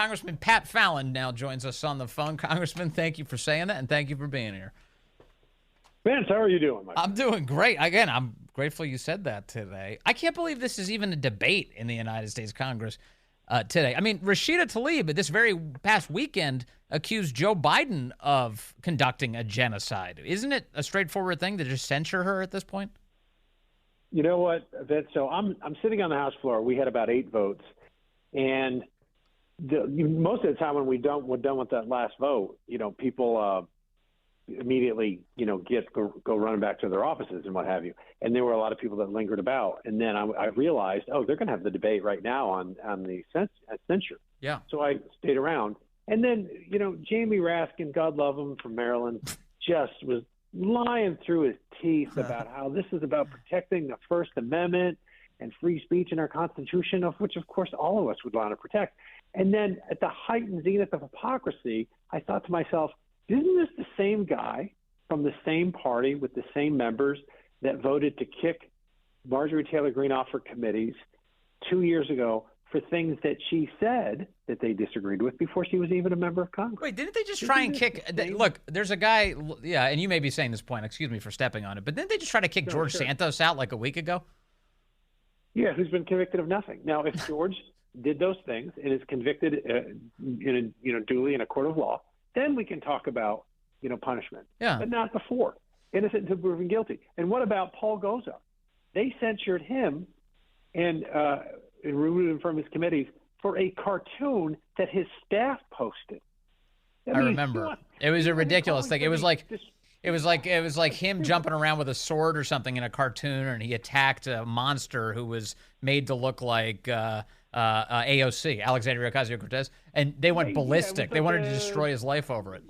Congressman Pat Fallon now joins us on the phone. Congressman, thank you for saying that, and thank you for being here. Vince, how are you doing, my friend? I'm doing great. Again, I'm grateful you said that today. I can't believe this is even a debate in the United States Congress today. I mean, Rashida Tlaib, this very past weekend, accused Joe Biden of conducting a genocide. Isn't it a straightforward thing to just censure her at this point? You know what, Vince? So I'm sitting on the House floor. We had about 8 votes, and most of the time when we're done with that last vote, people immediately, go running back to their offices and what have you. And there were a lot of people that lingered about. And then I realized, they're going to have the debate right now on the censure. Yeah. So I stayed around. And then, Jamie Raskin, God love him, from Maryland, just was lying through his teeth about how this is about protecting the First Amendment and free speech in our Constitution, of which, of course, all of us would want to protect. And then at the height and zenith of hypocrisy, I thought to myself, isn't this the same guy from the same party with the same members that voted to kick Marjorie Taylor Greene off her committees 2 years ago for things that she said that they disagreed with before she was even a member of Congress? Wait, didn't they just try and kick – look, there's a guy – yeah, and you may be saying this point. Excuse me for stepping on it. But didn't they just try to kick George Santos out like a week ago? Yeah, who's been convicted of nothing. Now, if George did those things and is convicted duly in a court of law, then we can talk about, punishment. Yeah. But not before. Innocent until proven guilty. And what about Paul Goza? They censured him and removed him from his committees for a cartoon that his staff posted. I remember. It was a ridiculous thing. It was like him jumping around with a sword or something in a cartoon, and he attacked a monster who was made to look like AOC, Alexandria Ocasio-Cortez, and they went ballistic. They wanted to destroy his life over it.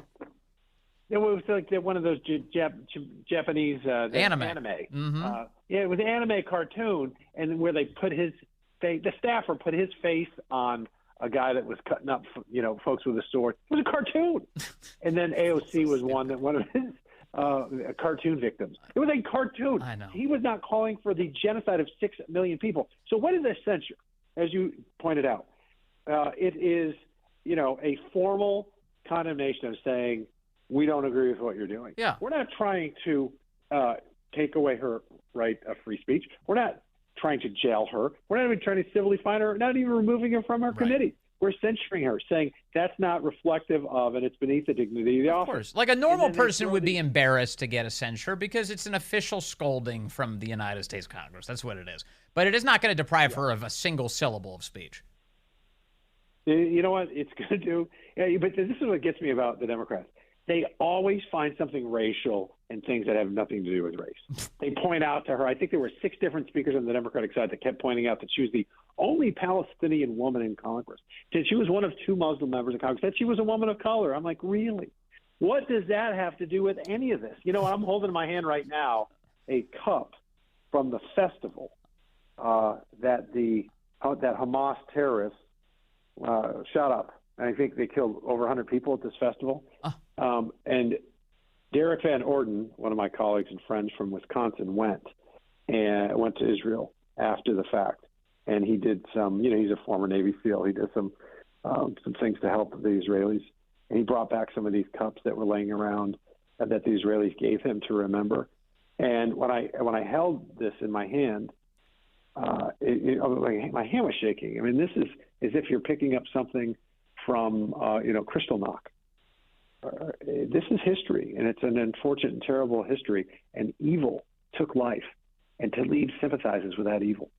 It was like one of those Japanese anime. Mm-hmm. It was an anime cartoon, and where they put his face, the staffer put his face on a guy that was cutting up, folks with a sword. It was a cartoon. And then AOC was one of his cartoon victims. It was a cartoon. I know. He was not calling for the genocide of 6 million people. So what is this censure? As you pointed out, it is, a formal condemnation of saying, we don't agree with what you're doing. Yeah. We're not trying to take away her right of free speech. We're not trying to jail her. We're not even trying to civilly fine her, not even removing her from her committee. We're censuring her, saying that's not reflective of, and it's beneath the dignity of the office. Of course. Like a normal person would be embarrassed to get a censure because it's an official scolding from the United States Congress. That's what it is. But it is not going to deprive her of a single syllable of speech. You know what it's going to do? Yeah, but this is what gets me about the Democrats. They always find something racial in things that have nothing to do with race. They point out to her, I think there were 6 different speakers on the Democratic side that kept pointing out that she was the only Palestinian woman in Congress. That she was one of 2 Muslim members of Congress. That she was a woman of color. I'm like, really? What does that have to do with any of this? I'm holding in my hand right now a cup from the festival that Hamas terrorists shot up. And I think they killed over 100 people at this festival. And Derek Van Orden, one of my colleagues and friends from Wisconsin, went to Israel after the fact. And he did some, he's a former Navy SEAL. He did some things to help the Israelis. And he brought back some of these cups that were laying around that the Israelis gave him to remember. And when I held this in my hand, my hand was shaking. I mean, this is as if you're picking up something from, Crystal Knock. This is history, and it's an unfortunate and terrible history, and evil took life, and Tlaib sympathizes with that evil.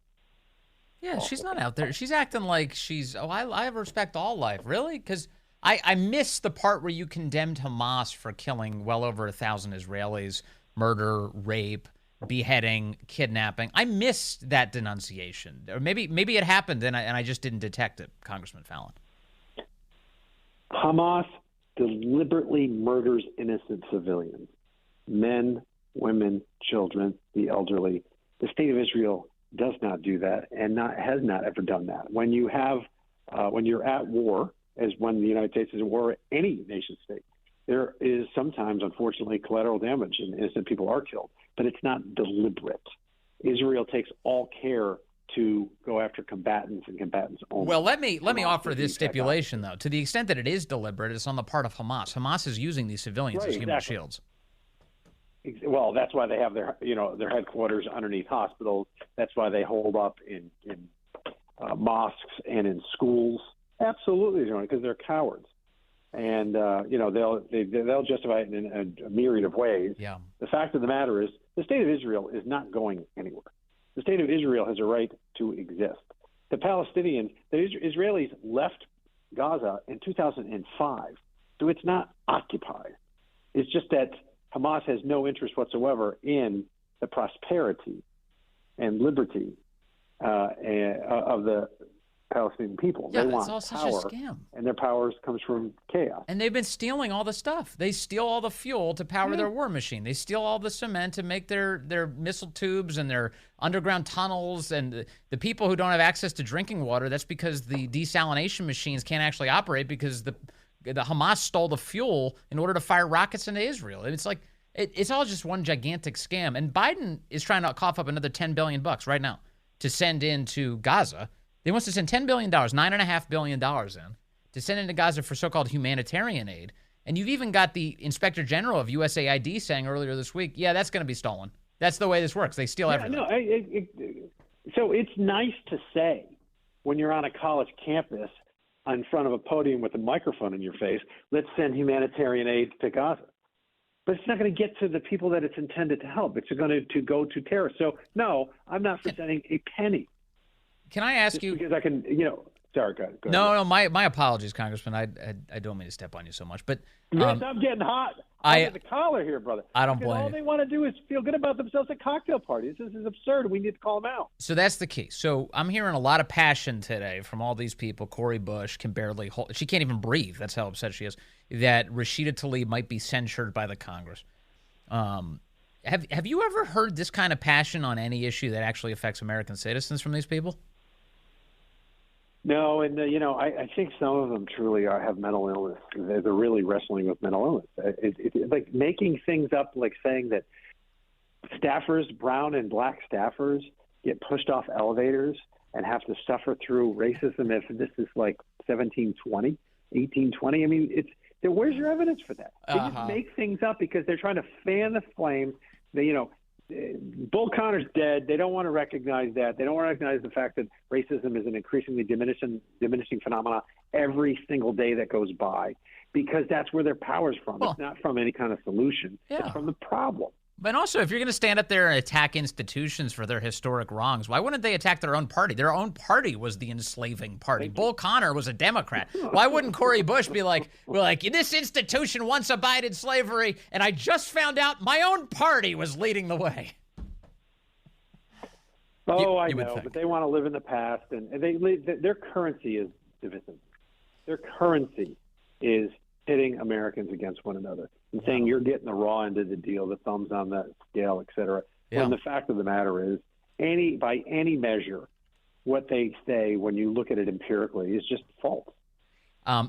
Yeah, she's not out there. She's acting like I respect all life. Really? Because I missed the part where you condemned Hamas for killing well over 1,000 Israelis, murder, rape, beheading, kidnapping. I missed that denunciation. Or maybe it happened, and I just didn't detect it, Congressman Fallon. Hamas deliberately murders innocent civilians, men, women, children, the elderly. The state of Israel does not do that and has not ever done that. When you're at war, as when the United States is at war, any nation state, there is sometimes, unfortunately, collateral damage and innocent people are killed, but it's not deliberate. Israel takes all care to go after combatants and combatants only. Well, let me offer this stipulation, though. To the extent that it is deliberate, it's on the part of Hamas. Hamas is using these civilians as human shields. Well, that's why they have their headquarters underneath hospitals. That's why they hold up in mosques and in schools. Absolutely, because they're cowards, and they'll justify it in a myriad of ways. Yeah. The fact of the matter is, the state of Israel is not going anywhere. The state of Israel has a right to exist. The Palestinians, the Israelis left Gaza in 2005, so it's not occupied. It's just that Hamas has no interest whatsoever in the prosperity and liberty of the Palestinian people. Yeah, they want it's all power, such a scam. and their power comes from chaos. And they've been stealing all the stuff. They steal all the fuel to power their war machine. They steal all the cement to make their missile tubes and their underground tunnels. And the people who don't have access to drinking water, that's because the desalination machines can't actually operate because the Hamas stole the fuel in order to fire rockets into Israel. And it's like it's all just one gigantic scam. And Biden is trying to cough up another $10 billion right now to send into Gaza. He wants to send $10 billion, $9.5 billion in, to send into Gaza for so-called humanitarian aid. And you've even got the Inspector General of USAID saying earlier this week, yeah, that's going to be stolen. That's the way this works. They steal everything. No, so it's nice to say when you're on a college campus in front of a podium with a microphone in your face, let's send humanitarian aid to Gaza. But it's not going to get to the people that it's intended to help. It's going to go to terrorists. So, no, I'm not for sending a penny. Can I ask you? Because I can, sorry, go ahead. No, my apologies, Congressman. I don't mean to step on you so much, but yes, I'm getting hot. I'm the collar here, brother. I don't blame you. All they want to do is feel good about themselves at cocktail parties. This is absurd. We need to call them out. So that's the key. So I'm hearing a lot of passion today from all these people. Cori Bush can barely hold. She can't even breathe. That's how upset she is. That Rashida Tlaib might be censured by the Congress. Have you ever heard this kind of passion on any issue that actually affects American citizens from these people? No, and I think some of them truly have mental illness. They're really wrestling with mental illness. It's like making things up, like saying that staffers, brown and black staffers, get pushed off elevators and have to suffer through racism if this is like 1720, 1820. I mean, where's your evidence for that? They just make things up because they're trying to fan the flame. Bull Connor's dead. They don't want to recognize that. They don't want to recognize the fact that racism is an increasingly diminishing phenomenon every single day that goes by, because that's where their power's from. It's not from any kind of solution. Yeah. It's from the problem. But also, if you're going to stand up there and attack institutions for their historic wrongs, why wouldn't they attack their own party? Their own party was the enslaving party. Bull Connor was a Democrat. Why wouldn't Cori Bush be like, this institution once abided slavery, and I just found out my own party was leading the way? I know, but they want to live in the past, and their currency is divisive. Their currency is pitting Americans against one another and saying you're getting the raw end of the deal, the thumbs on the scale, et cetera. Yeah. When the fact of the matter is, by any measure, what they say when you look at it empirically is just false.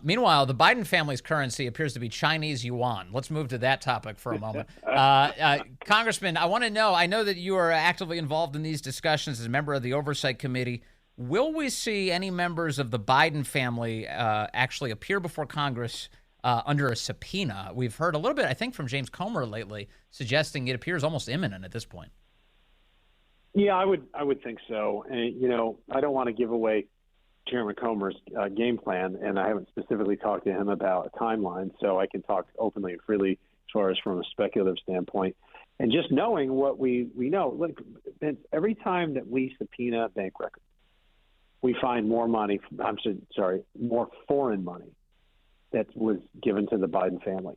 Meanwhile, the Biden family's currency appears to be Chinese yuan. Let's move to that topic for a moment. Congressman, I want to know, I know that you are actively involved in these discussions as a member of the Oversight Committee. Will we see any members of the Biden family actually appear before Congress under a subpoena? We've heard a little bit, I think, from James Comer lately, suggesting it appears almost imminent at this point. Yeah, I would think so. And, I don't want to give away Chairman Comer's game plan, and I haven't specifically talked to him about a timeline, so I can talk openly and freely as far as from a speculative standpoint. And just knowing what we know, look, every time that we subpoena bank records, we find more money, more foreign money that was given to the Biden family.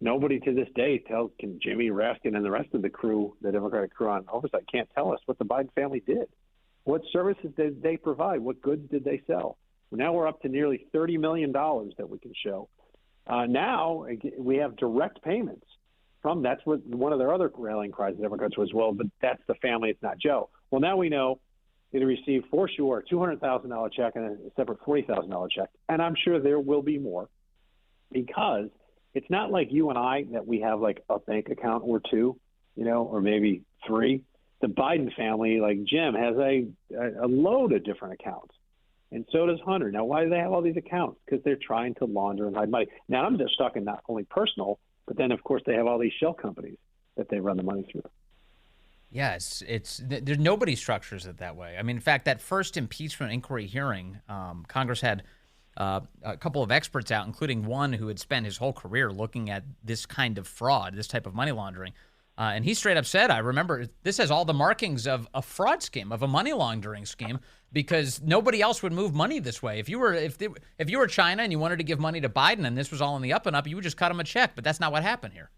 Nobody to this day can Jimmy Raskin and the rest of the crew, the Democratic crew on oversight, can't tell us what the Biden family did. What services did they provide? What goods did they sell? Now we're up to nearly $30 million that we can show. Now we have direct payments from, that's what one of their other rallying cries the Democrats was, well, but that's the family, it's not Joe. Well, now we know they received for sure a $200,000 check and a separate $40,000 check. And I'm sure there will be more, because it's not like you and I that we have like a bank account or two, or maybe three. the Biden family, like Jim, has a load of different accounts. And so does Hunter. Now, why do they have all these accounts? Because they're trying to launder and hide money. Now, I'm just talking not only personal, but then, of course, they have all these shell companies that they run the money through. Yes, there's nobody structures it that way. I mean, in fact, that first impeachment inquiry hearing, Congress had a couple of experts out, including one who had spent his whole career looking at this kind of fraud, this type of money laundering. And he straight up said, I remember, this has all the markings of a fraud scheme, of a money laundering scheme, because nobody else would move money this way. If you were China and you wanted to give money to Biden and this was all on the up and up, you would just cut him a check. But that's not what happened here.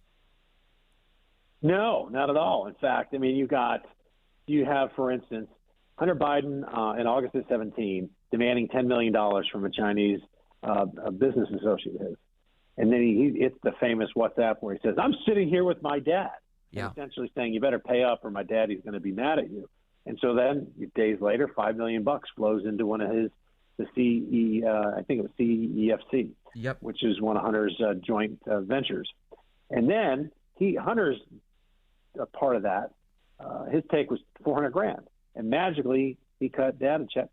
No, not at all. In fact, I mean, you have, for instance, Hunter Biden in August of 2017 demanding $10 million from a Chinese business associate of his. And then it's the famous WhatsApp where he says, I'm sitting here with my dad. Yeah. Essentially saying, you better pay up or my daddy's going to be mad at you. And so then days later, $5 million flows into one of I think it was CEFC, yep, which is one of Hunter's joint ventures. And then Hunter's a part of that. His take was $400,000, and magically he cut Dad a check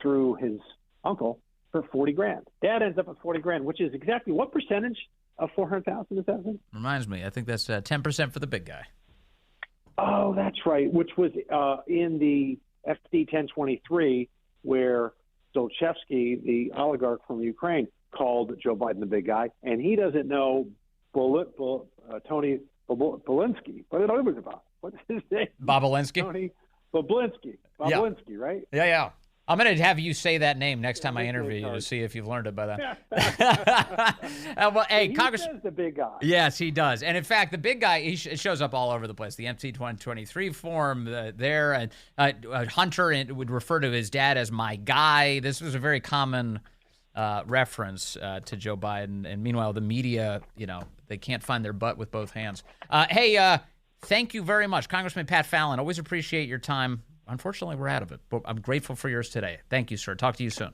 through his uncle for $40,000. Dad ends up with $40,000, which is exactly what percentage of 400,000 is that? Reminds me, I think that's 10% for the big guy. Oh, that's right. Which was in the FD 1023, where Zlochevsky, the oligarch from Ukraine, called Joe Biden the big guy, and he doesn't know Tony Bobulinski. What's his name? Bobulinski? Tony Bobulinski. Bobulinski, yeah. Right? Yeah. I'm going to have you say that name next time I interview you to see if you've learned it by then. Well, hey, Congressman, the big guy. Yes, he does. And in fact, the big guy, he shows up all over the place. The MC 2023 form there. And Hunter would refer to his dad as my guy. This was a very common reference to Joe Biden. And meanwhile, the media, they can't find their butt with both hands. Hey, thank you very much, Congressman Pat Fallon. Always appreciate your time. Unfortunately, we're out of it, but I'm grateful for yours today. Thank you, sir. Talk to you soon.